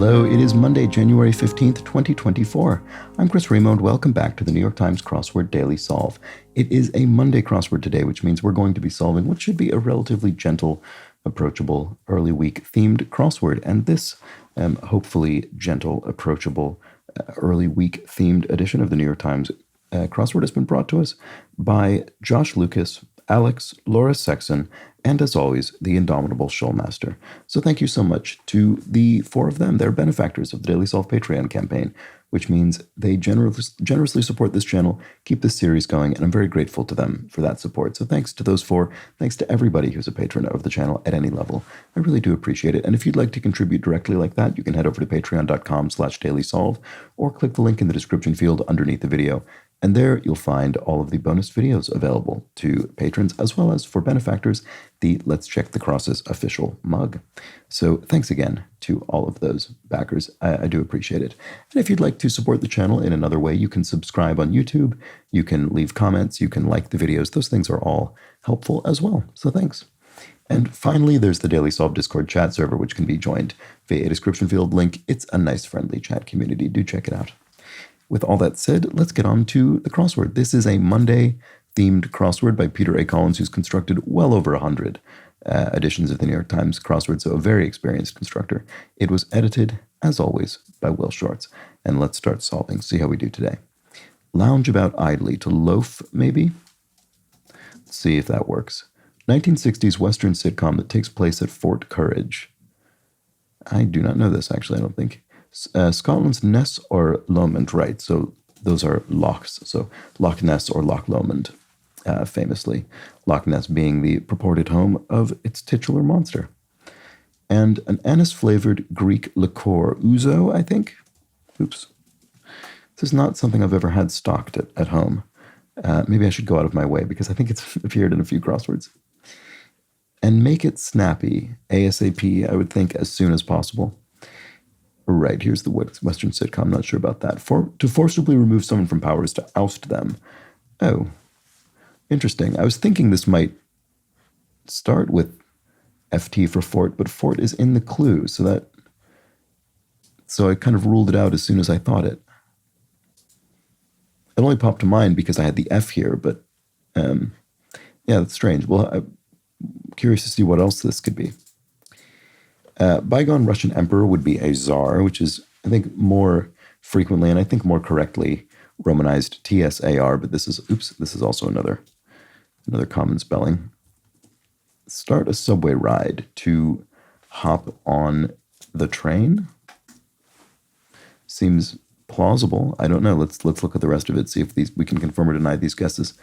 Hello, it is Monday, January 15th, 2024. I'm Chris Remo, and welcome back to the New York Times Crossword Daily Solve. It is a Monday crossword today, which means we're going to be solving what should be a relatively gentle, approachable, early week themed crossword. And this, hopefully gentle, approachable, early week themed edition of the New York Times crossword has been brought to us by Josh Lucas, Alex, Laura Sexton, and as always, the indomitable Shoalmaster. So thank you so much to the four of them. They're benefactors of the Daily Solve Patreon campaign, which means they generously support this channel, keep this series going, and I'm very grateful to them for that support. So thanks to those four. Thanks to everybody who's a patron of the channel at any level. I really do appreciate it. And if you'd like to contribute directly like that, you can head over to patreon.com/dailysolve or click the link in the description field underneath the video. And there you'll find all of the bonus videos available to patrons, as well as for benefactors, the Let's Check the Crosses official mug. So thanks again to all of those backers. I do appreciate it. And if you'd like to support the channel in another way, you can subscribe on YouTube, you can leave comments, you can like the videos. Those things are all helpful as well. So thanks. And finally, there's the Daily Solve Discord chat server, which can be joined via a description field link. It's a nice, friendly chat community. Do check it out. With all that said, let's get on to the crossword. This is a Monday-themed crossword by Peter A. Collins, who's constructed well over 100 editions of the New York Times crossword, so a very experienced constructor. It was edited, as always, by Will Shortz. And let's start solving, see how we do today. Lounge about idly, to loaf, maybe? Let's see if that works. 1960s Western sitcom that takes place at Fort Courage. I do not know this, actually, I don't think. Scotland's Ness or Lomond, right? So those are lochs. So Loch Ness or Loch Lomond, famously. Loch Ness being the purported home of its titular monster. And an anise-flavored Greek liqueur, ouzo, I think? Oops. This is not something I've ever had stocked at home. Maybe I should go out of my way because I think it's appeared in a few crosswords. And make it snappy, ASAP, I would think, as soon as possible. Right, here's the Western sitcom. I'm not sure about that. To forcibly remove someone from power is to oust them. Oh, interesting. I was thinking this might start with FT for fort, but fort is in the clue, so I kind of ruled it out as soon as I thought it. It only popped to mind because I had the F here, but yeah, that's strange. Well, I'm curious to see what else this could be. Bygone Russian emperor would be a czar, which is, I think, more frequently and I think more correctly romanized TSAR, but this is also another common spelling. Start a subway ride, to hop on the train. Seems plausible. I don't know. Let's look at the rest of it, see if we can confirm or deny these guesses.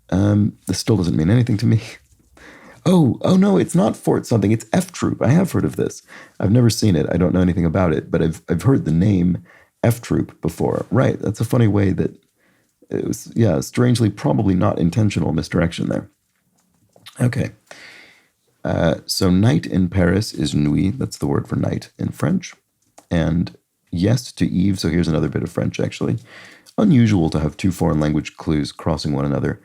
This still doesn't mean anything to me. Oh no, it's not Fort something. It's F Troop. I have heard of this. I've never seen it. I don't know anything about it, but I've heard the name F Troop before. Right. That's a funny way that it was, yeah, strangely probably not intentional misdirection there. Okay. So night in Paris is nuit. That's the word for night in French. And yes to Eve. So here's another bit of French, actually. Unusual to have two foreign language clues crossing one another.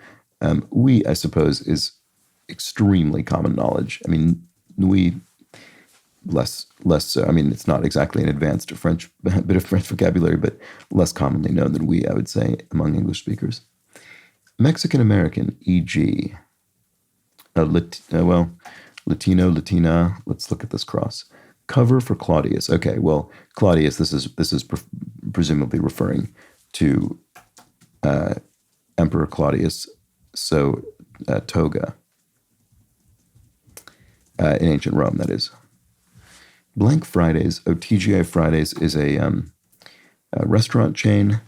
Oui, I suppose, is extremely common knowledge. I mean, nuit, less so. I mean, it's not exactly an advanced bit of French vocabulary, but less commonly known than we, I would say, among English speakers. Mexican-American, e.g. Latino, Latina. Let's look at this cross. Cover for Claudius. Okay, well, Claudius, this is presumably referring to Emperor Claudius, so toga. In ancient Rome, that is. Blank Fridays, TGI Fridays is a restaurant chain,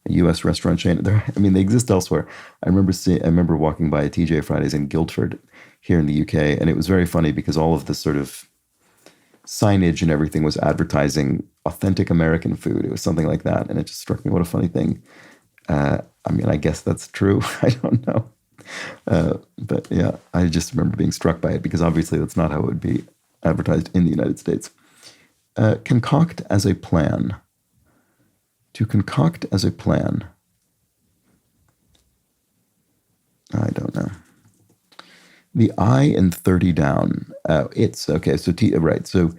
a U.S. restaurant chain. They exist elsewhere. I remember walking by a TGI Fridays in Guildford here in the UK, and it was very funny because all of this sort of signage and everything was advertising authentic American food. It was something like that, and it just struck me, what a funny thing. I guess that's true. I don't know. But yeah, I just remember being struck by it because obviously that's not how it would be advertised in the United States. Concoct as a plan. To concoct as a plan. I don't know. The I in 30 down. It's okay. So right. So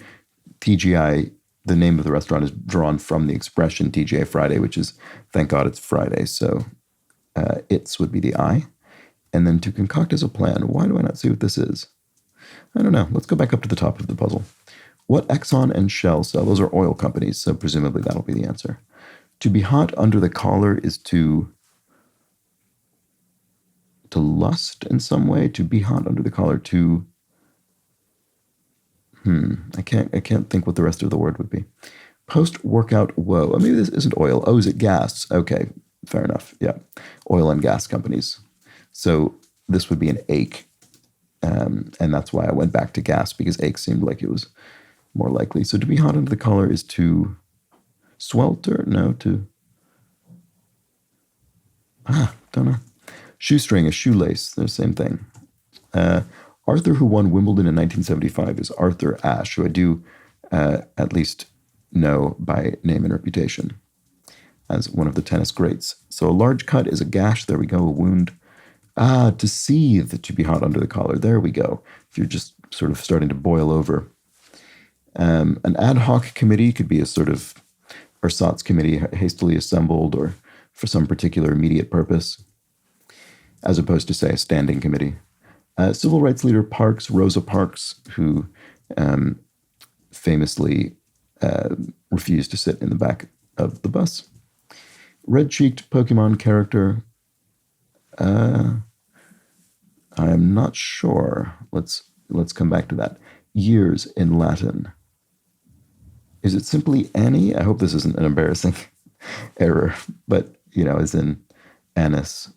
TGI the name of the restaurant is drawn from the expression TGI Friday, which is thank God it's Friday. So its would be the I. And then to concoct as a plan. Why do I not see what this is? I don't know. Let's go back up to the top of the puzzle. What Exxon and Shell sell? Those are oil companies, so presumably that'll be the answer. To be hot under the collar is to lust in some way. To be hot under the collar, to I can't think what the rest of the word would be. Post-workout woe. Oh, maybe this isn't oil. Oh, is it gas? Okay, fair enough. Yeah, oil and gas companies. So this would be an ache, and that's why I went back to gas, because ache seemed like it was more likely. So to be hot under the collar is to swelter? No, to... don't know. Shoestring, a shoelace, the same thing. Arthur, who won Wimbledon in 1975, is Arthur Ashe, who I do at least know by name and reputation as one of the tennis greats. So a large cut is a gash. There we go, a wound. To seethe, to be hot under the collar. There we go. If you're just sort of starting to boil over. An ad hoc committee could be a sort of ersatz committee hastily assembled or for some particular immediate purpose, as opposed to, say, a standing committee. Civil rights leader Parks, Rosa Parks, who famously refused to sit in the back of the bus. Red-cheeked Pokemon character. I am not sure. Let's come back to that. Years in Latin. Is it simply Annie? I hope this isn't an embarrassing error, but, as in anise.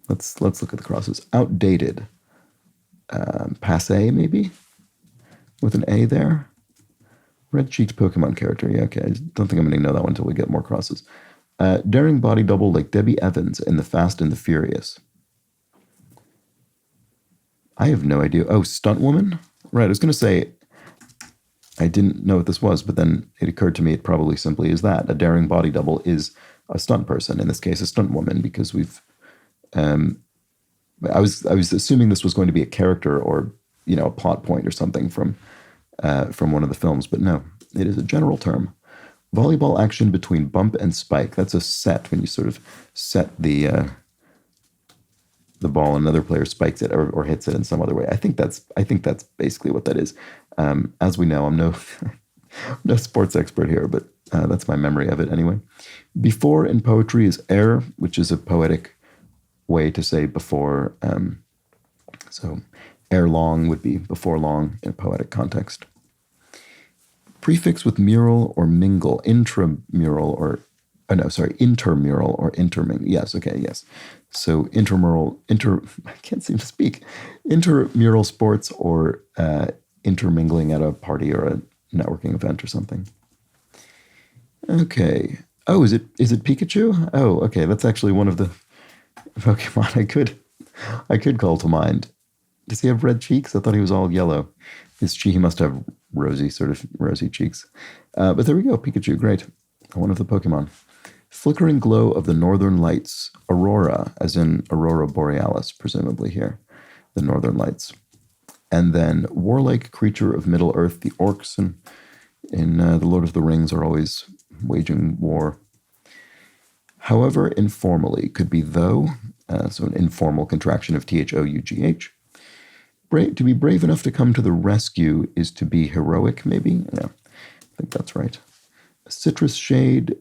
Let's look at the crosses. Outdated. Passe, maybe? With an A there. Red-cheeked Pokemon character. Yeah, okay. I don't think I'm going to know that one until we get more crosses. Daring body double like Debbie Evans in The Fast and the Furious. I have no idea. Oh, stunt woman? Right, I was going to say, I didn't know what this was, but then it occurred to me it probably simply is that. A daring body double is a stunt person, in this case a stunt woman, because we've... I was assuming this was going to be a character or, a plot point or something from one of the films, but no, it is a general term. Volleyball action between bump and spike. That's a set, when you sort of set the ball and another player spikes it or hits it in some other way. I think that's basically what that is. As we know, I'm no no sports expert here, but that's my memory of it anyway. Before in poetry is ere, which is a poetic way to say before. So ere long would be before long in a poetic context. Prefix with mural or mingle, intramural or, intermural or intermingle. Yes, okay, yes. So I can't seem to speak. Intermural sports or intermingling at a party or a networking event or something. Okay. Oh, is it Pikachu? Oh, okay, that's actually one of the Pokemon I could call to mind. Does he have red cheeks? I thought he was all yellow. He must have rosy cheeks. But there we go, Pikachu, great. One of the Pokemon. Flickering glow of the northern lights. Aurora, as in Aurora Borealis, presumably here. The northern lights. And then warlike creature of Middle Earth. The orcs in The Lord of the Rings are always waging war. However, informally could be though, so an informal contraction of THOUGH. To be brave enough to come to the rescue is to be heroic, maybe? Yeah, I think that's right. A citrus shade,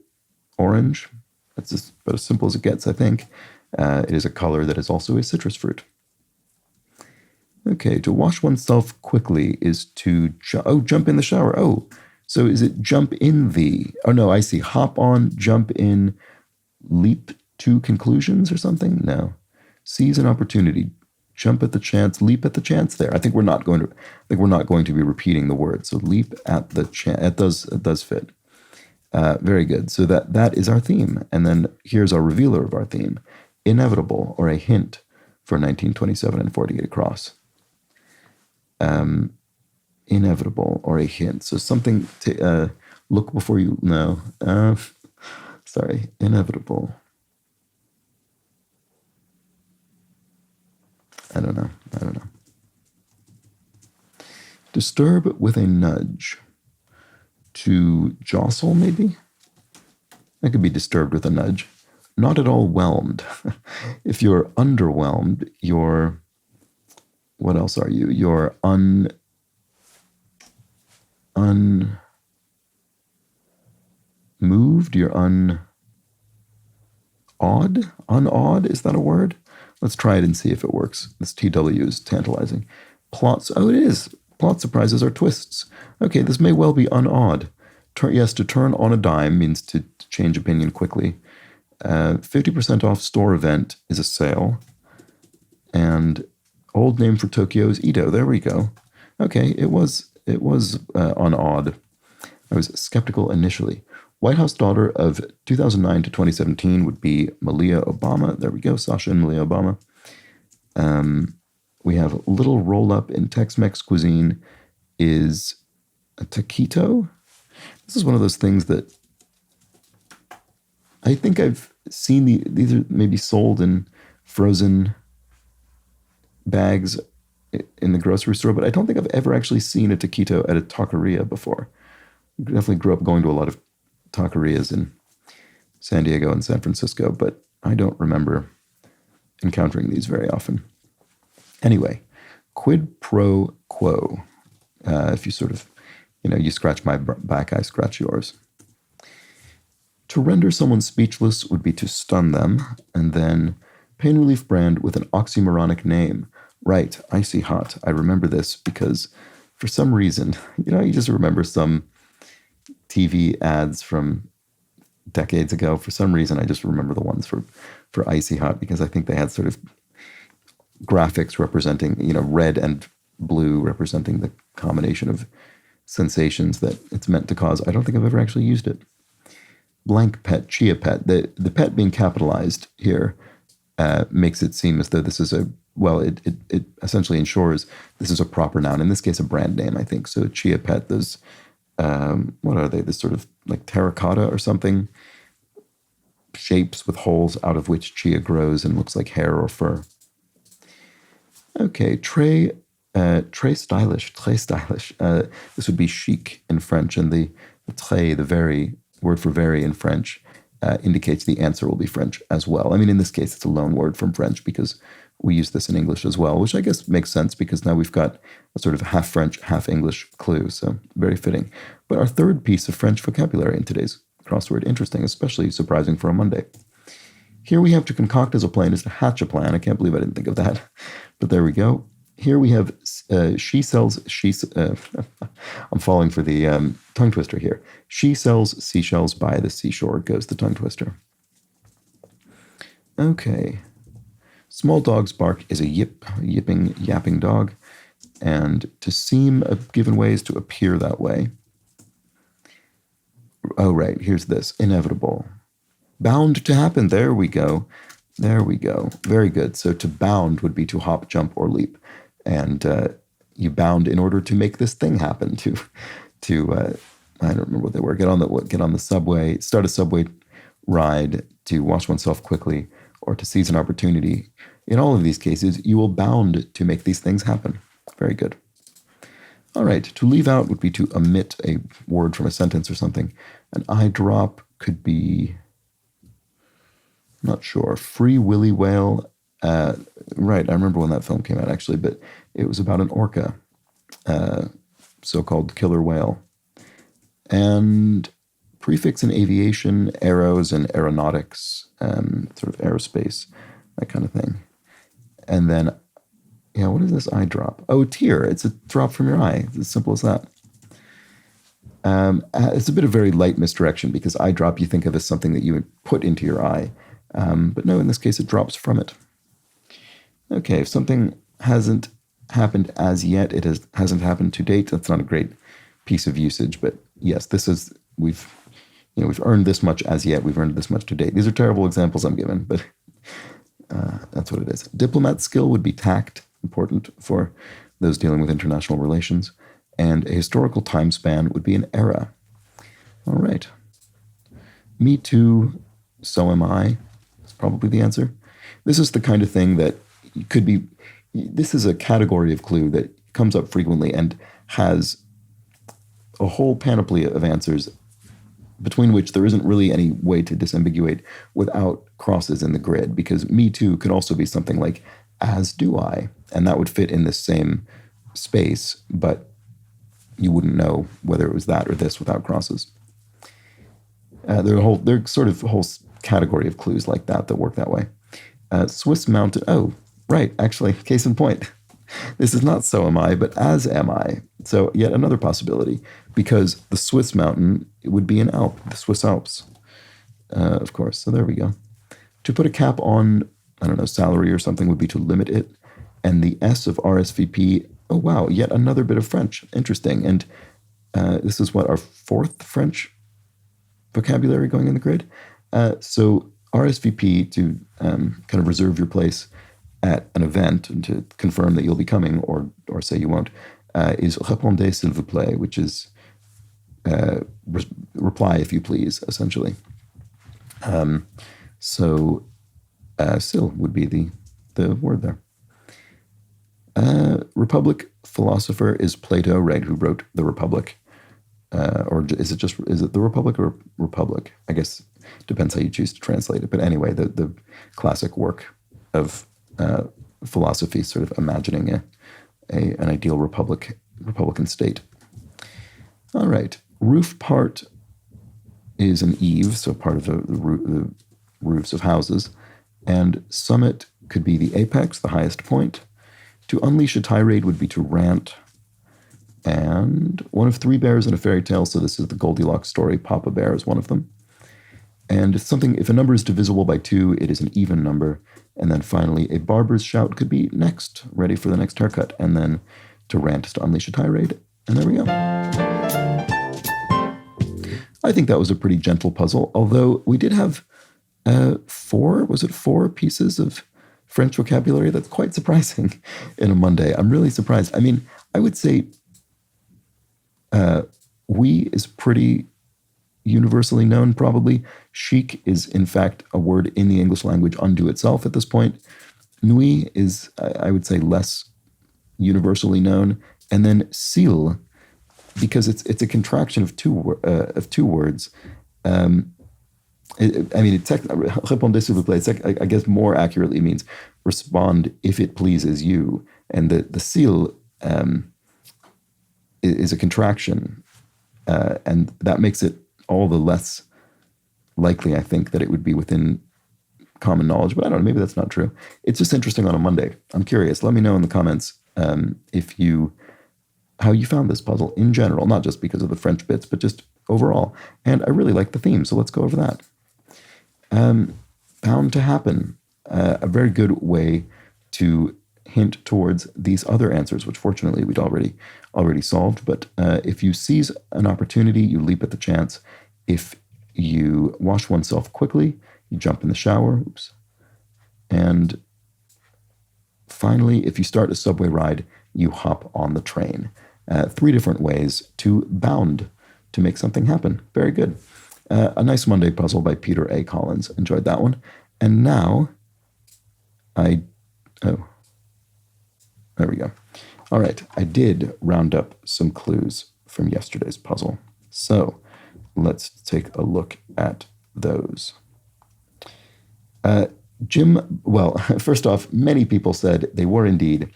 orange. That's just about as simple as it gets, I think. It is a color that is also a citrus fruit. Okay, to wash oneself quickly is to jump in the shower. Oh, so is it jump in the... Oh, no, I see. Hop on, jump in, leap to conclusions or something? No. Seize an opportunity. Jump at the chance, leap at the chance there. I think we're not going to be repeating the word. So leap at the chance. It does fit. Very good. So that is our theme. And then here's our revealer of our theme. Inevitable, or a hint for 1927 and 48 across. Inevitable, or a hint. So something to look before you know. Sorry, inevitable. I don't know. disturb with a nudge. To jostle, maybe? That could be disturbed with a nudge. Not at all whelmed. If you're underwhelmed, you're... What else are you? You're unmoved? You're unawed? Unawed? Is that a word? Let's try it and see if it works. This TW is tantalizing. Plots. Oh, it is. Plot surprises are twists. Okay, this may well be unawed. Yes, to turn on a dime means to change opinion quickly. 50% off store event is a sale. And old name for Tokyo is Edo. There we go. Okay, it was unawed. I was skeptical initially. White House daughter of 2009 to 2017 would be Malia Obama. There we go, Sasha and Malia Obama. We have little roll-up in Tex-Mex cuisine is a taquito. This is one of those things that I think I've seen. These are maybe sold in frozen bags in the grocery store, but I don't think I've ever actually seen a taquito at a taqueria before. I definitely grew up going to a lot of taquerias in San Diego and San Francisco, but I don't remember encountering these very often. Anyway, quid pro quo. If you sort of, you scratch my back, I scratch yours. To render someone speechless would be to stun them, and then pain relief brand with an oxymoronic name. Right, icy hot. I remember this because for some reason, you just remember some TV ads from decades ago. For some reason, I just remember the ones for icy hot because I think they had sort of graphics representing, red and blue representing the combination of sensations that it's meant to cause. I don't think I've ever actually used it. Blank pet, chia pet. The pet being capitalized here makes it seem as though this is it essentially ensures this is a proper noun. In this case, a brand name, I think. So chia pet, those, what are they? This sort of like terracotta or something shapes with holes out of which chia grows and looks like hair or fur. Okay, très stylish. This would be chic in French, and the très, the very, word for very in French, indicates the answer will be French as well. I mean, in this case, it's a loan word from French because we use this in English as well, which I guess makes sense because now we've got a sort of half French, half English clue, so very fitting. But our third piece of French vocabulary in today's crossword, interesting, especially surprising for a Monday. Here we have to concoct as a plan is to hatch a plan. I can't believe I didn't think of that, but there we go. Here we have she sells, I'm falling for the tongue twister here. She sells seashells by the seashore goes the tongue twister. Okay. Small dog's bark is a yipping, yapping dog. And to seem a given way is to appear that way. Oh, right, here's this. Inevitable. Bound to happen. There we go. Very good. So to bound would be to hop, jump, or leap. And you bound in order to make this thing happen. To I don't remember what they were. Get on the subway, start a subway ride, to wash oneself quickly, or to seize an opportunity. In all of these cases, you will bound to make these things happen. Very good. All right. To leave out would be to omit a word from a sentence or something. An eye drop could be, I'm not sure. Free Willy Whale. Right, I remember when that film came out, actually, but it was about an orca, so-called killer whale. And prefix in aviation, arrows and aeronautics, sort of aerospace, that kind of thing. And then, what is this eye drop? Oh, tear. It's a drop from your eye. It's as simple as that. It's a bit of very light misdirection because eye drop you think of as something that you would put into your eye. But no, in this case, it drops from it. Okay, if something hasn't happened as yet, it hasn't happened to date. That's not a great piece of usage, but yes, we've earned this much as yet. We've earned this much to date. These are terrible examples I'm given, but that's what it is. Diplomat skill would be tact, important for those dealing with international relations, and a historical time span would be an era. All right. Me too, so am I. That's probably the answer. This is the kind of thing that could be, this is a category of clue that comes up frequently and has a whole panoply of answers between which there isn't really any way to disambiguate without crosses in the grid, because me too could also be something like as do I, and that would fit in this same space, but you wouldn't know whether it was that or this without crosses. There's sort of a whole category of clues like that work that way. Swiss mountain. Oh, right. Actually, case in point. This is not so am I, but as am I. So yet another possibility, because the Swiss mountain would be an Alp, the Swiss Alps, of course. So there we go. To put a cap on, I don't know, salary or something would be to limit it. And the S of RSVP, oh wow, yet another bit of French. Interesting. And this is what, our fourth French vocabulary going in the grid? So RSVP, to kind of reserve your place at an event and to confirm that you'll be coming or say you won't, is répondez s'il vous plaît, which is reply if you please, essentially. So s'il would be the word there. Republic philosopher is Plato, right, who wrote the Republic. Or is it the Republic or Republic? I guess depends how you choose to translate it. But anyway, the classic work of philosophy, sort of imagining an ideal republican state. All right, roof part is an eave, so part of the roofs of houses, and summit could be the apex, the highest point. To unleash a tirade would be to rant. And one of three bears in a fairy tale, so this is the Goldilocks story. Papa Bear is one of them. And if a number is divisible by 2, it is an even number. And then finally, a barber's shout could be next, ready for the next haircut. And then to rant is to unleash a tirade. And there we go. I think that was a pretty gentle puzzle, although we did have 4 pieces of French vocabulary? That's quite surprising in a Monday. I'm really surprised. I mean, I would say oui is pretty universally known, probably. Chic is, in fact, a word in the English language unto itself at this point. Nuit is, I would say, less universally known. And then s'il, because it's a contraction of two words. Répondez s'il vous plaît, I guess more accurately means respond if it pleases you. And the s'il is a contraction. And that makes it all the less likely, I think, that it would be within common knowledge. But I don't know, maybe that's not true. It's just interesting on a Monday. I'm curious. Let me know in the comments how you found this puzzle in general, not just because of the French bits, but just overall. And I really like the theme, so let's go over that. Bound to happen, a very good way to hint towards these other answers, which fortunately we'd already solved. But if you seize an opportunity, you leap at the chance. If you wash oneself quickly, you jump in the shower. Oops. And finally, if you start a subway ride, you hop on the train. 3 different ways to bound, to make something happen. Very good. A nice Monday puzzle by Peter A. Collins. Enjoyed that one. And now, there we go. All right, I did round up some clues from yesterday's puzzle. So let's take a look at those. First off, many people said they were indeed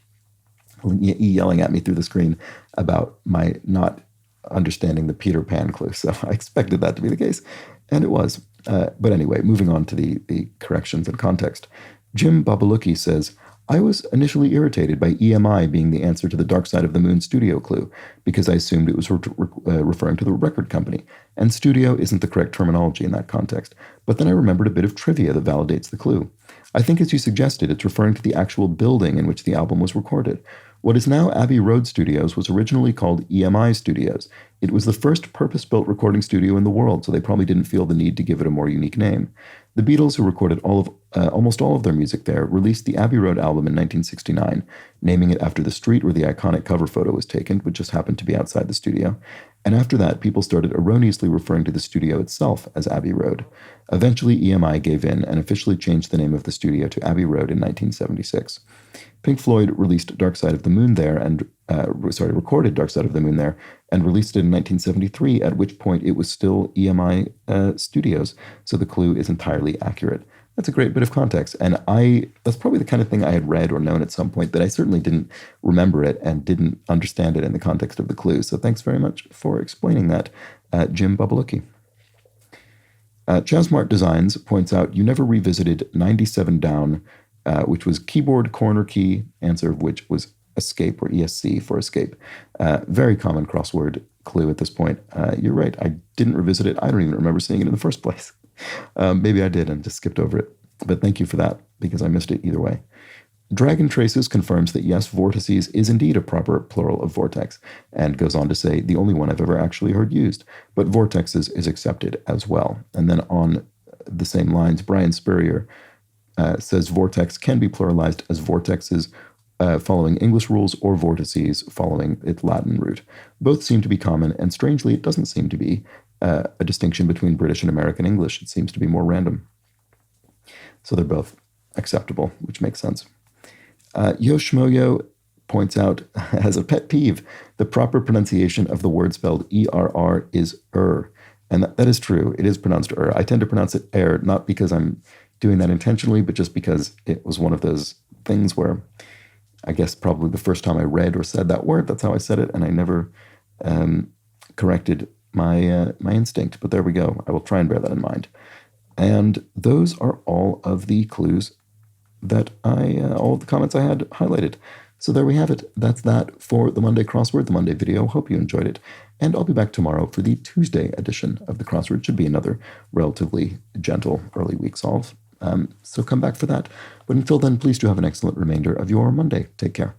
yelling at me through the screen about my not understanding the Peter Pan clue. So I expected that to be the case, and it was. But anyway, moving on to the corrections and context. Jim Babaluki says, I was initially irritated by EMI being the answer to the Dark Side of the Moon studio clue because I assumed it was referring to the record company, and studio isn't the correct terminology in that context. But then I remembered a bit of trivia that validates the clue. I think, as you suggested, it's referring to the actual building in which the album was recorded. What is now Abbey Road Studios was originally called EMI Studios. It was the first purpose-built recording studio in the world, so they probably didn't feel the need to give it a more unique name. The Beatles, who recorded almost all of their music there, released the Abbey Road album in 1969, naming it after the street where the iconic cover photo was taken, which just happened to be outside the studio. And after that, people started erroneously referring to the studio itself as Abbey Road. Eventually, EMI gave in and officially changed the name of the studio to Abbey Road in 1976. Pink Floyd released Dark Side of the Moon there, and recorded Dark Side of the Moon there and released it in 1973, at which point it was still EMI Studios. So the clue is entirely accurate. That's a great bit of context. And that's probably the kind of thing I had read or known at some point, but I certainly didn't remember it and didn't understand it in the context of the clue. So thanks very much for explaining that, Jim Bubaluki. Chasmart Designs points out, you never revisited 97 down, which was keyboard corner key, answer of which was escape, or ESC for escape. Very common crossword clue at this point. You're right, I didn't revisit it. I don't even remember seeing it in the first place. Maybe I did and just skipped over it. But thank you for that, because I missed it either way. Dragon Traces confirms that yes, vortices is indeed a proper plural of vortex, and goes on to say, the only one I've ever actually heard used, but vortexes is accepted as well. And then on the same lines, Brian Spurrier says vortex can be pluralized as vortexes following English rules, or vortices following its Latin root. Both seem to be common, and strangely, it doesn't seem to be a distinction between British and American English. It seems to be more random. So they're both acceptable, which makes sense. Yoshimoyo points out, as a pet peeve, the proper pronunciation of the word spelled ERR is and that is true. It is pronounced I tend to pronounce it not because I'm doing that intentionally, but just because it was one of those things where I guess probably the first time I read or said that word, that's how I said it, and I never corrected my instinct. But there we go. I will try and bear that in mind. And those are all of the clues that all of the comments I had highlighted. So there we have it. That's that for the Monday crossword, the Monday video. Hope you enjoyed it. And I'll be back tomorrow for the Tuesday edition of the crossword. Should be another relatively gentle early week solve. So come back for that. But until then, please do have an excellent remainder of your Monday. Take care.